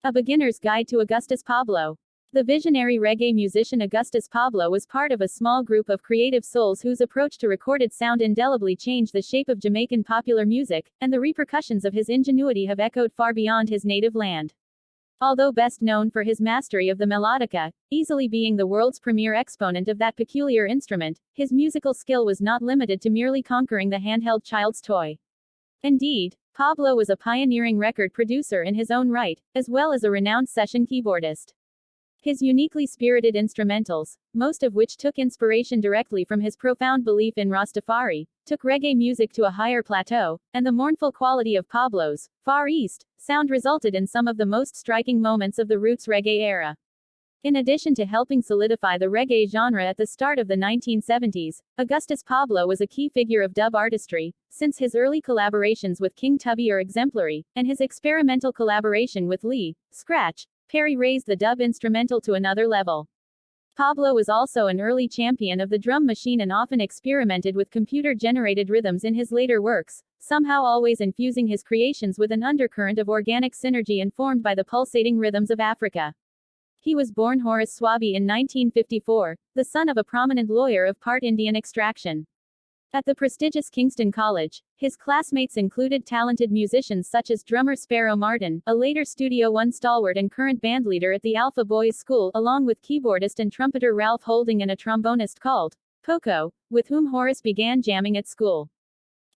A Beginner's Guide to Augustus Pablo. The visionary reggae musician Augustus Pablo was part of a small group of creative souls whose approach to recorded sound indelibly changed the shape of Jamaican popular music, and the repercussions of his ingenuity have echoed far beyond his native land. Although best known for his mastery of the melodica, easily being the world's premier exponent of that peculiar instrument, his musical skill was not limited to merely conquering the handheld child's toy. Indeed, Pablo was a pioneering record producer in his own right, as well as a renowned session keyboardist. His uniquely spirited instrumentals, most of which took inspiration directly from his profound belief in Rastafari, took reggae music to a higher plateau, and the mournful quality of Pablo's Far East sound resulted in some of the most striking moments of the roots reggae era. In addition to helping solidify the reggae genre at the start of the 1970s, Augustus Pablo was a key figure of dub artistry, since his early collaborations with King Tubby are exemplary, and his experimental collaboration with Lee Scratch Perry raised the dub instrumental to another level. Pablo was also an early champion of the drum machine and often experimented with computer-generated rhythms in his later works, somehow always infusing his creations with an undercurrent of organic synergy informed by the pulsating rhythms of Africa. He was born Horace Swaby in 1954, the son of a prominent lawyer of part Indian extraction. At the prestigious Kingston College, his classmates included talented musicians such as drummer Sparrow Martin, a later Studio One stalwart and current bandleader at the Alpha Boys School, along with keyboardist and trumpeter Ralph Holding and a trombonist called Poco, with whom Horace began jamming at school.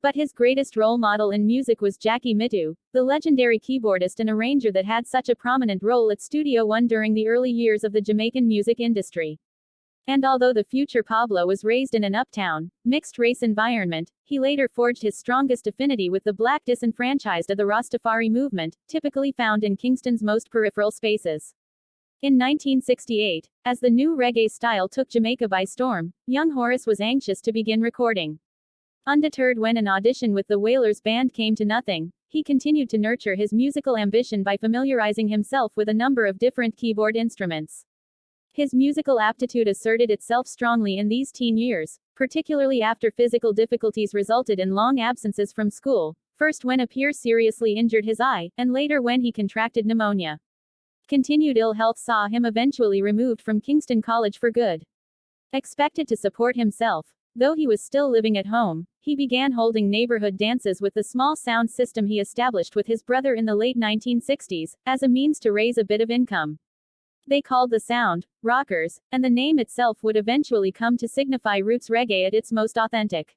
But his greatest role model in music was Jackie Mittoo, the legendary keyboardist and arranger that had such a prominent role at Studio One during the early years of the Jamaican music industry. And although the future Pablo was raised in an uptown, mixed-race environment, he later forged his strongest affinity with the black disenfranchised of the Rastafari movement, typically found in Kingston's most peripheral spaces. In 1968, as the new reggae style took Jamaica by storm, young Horace was anxious to begin recording. Undeterred when an audition with the Wailers band came to nothing, he continued to nurture his musical ambition by familiarizing himself with a number of different keyboard instruments. His musical aptitude asserted itself strongly in these teen years, particularly after physical difficulties resulted in long absences from school, first when a peer seriously injured his eye, and later when he contracted pneumonia. Continued ill health saw him eventually removed from Kingston College for good. Expected to support himself, though he was still living at home, he began holding neighborhood dances with the small sound system he established with his brother in the late 1960s, as a means to raise a bit of income. They called the sound rockers, and the name itself would eventually come to signify roots reggae at its most authentic.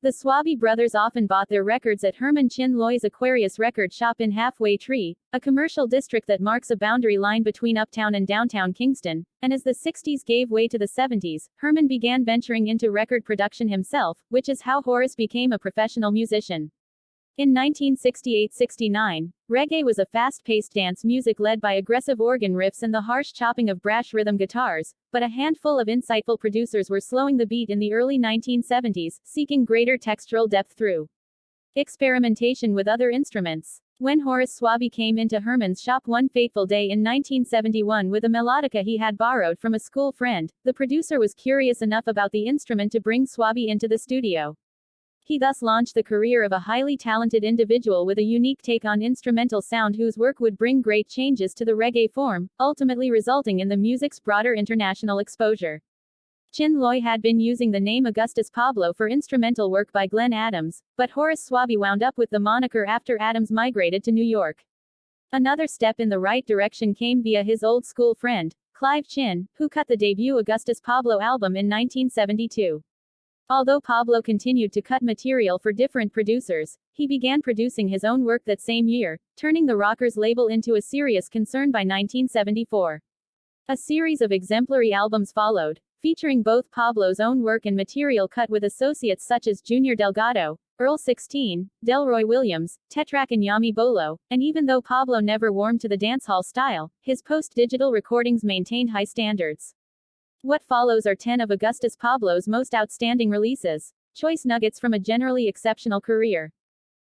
The Swaby brothers often bought their records at Herman Chin Loy's Aquarius record shop in Halfway Tree, a commercial district that marks a boundary line between uptown and downtown Kingston, and as the 60s gave way to the 70s, Herman began venturing into record production himself, which is how Horace became a professional musician. In 1968-69, reggae was a fast-paced dance music led by aggressive organ riffs and the harsh chopping of brass rhythm guitars, but a handful of insightful producers were slowing the beat in the early 1970s, seeking greater textural depth through experimentation with other instruments. When Horace Swaby came into Herman's shop one fateful day in 1971 with a melodica he had borrowed from a school friend, the producer was curious enough about the instrument to bring Swaby into the studio. He thus launched the career of a highly talented individual with a unique take on instrumental sound whose work would bring great changes to the reggae form, ultimately resulting in the music's broader international exposure. Chin Loy had been using the name Augustus Pablo for instrumental work by Glenn Adams, but Horace Swaby wound up with the moniker after Adams migrated to New York. Another step in the right direction came via his old school friend, Clive Chin, who cut the debut Augustus Pablo album in 1972. Although Pablo continued to cut material for different producers, he began producing his own work that same year, turning the Rockers label into a serious concern by 1974. A series of exemplary albums followed, featuring both Pablo's own work and material cut with associates such as Junior Delgado, Earl 16, Delroy Williams, Tetrak and Yami Bolo, and even though Pablo never warmed to the dancehall style, his post-digital recordings maintained high standards. What follows are 10 of Augustus Pablo's most outstanding releases. Choice nuggets from a generally exceptional career.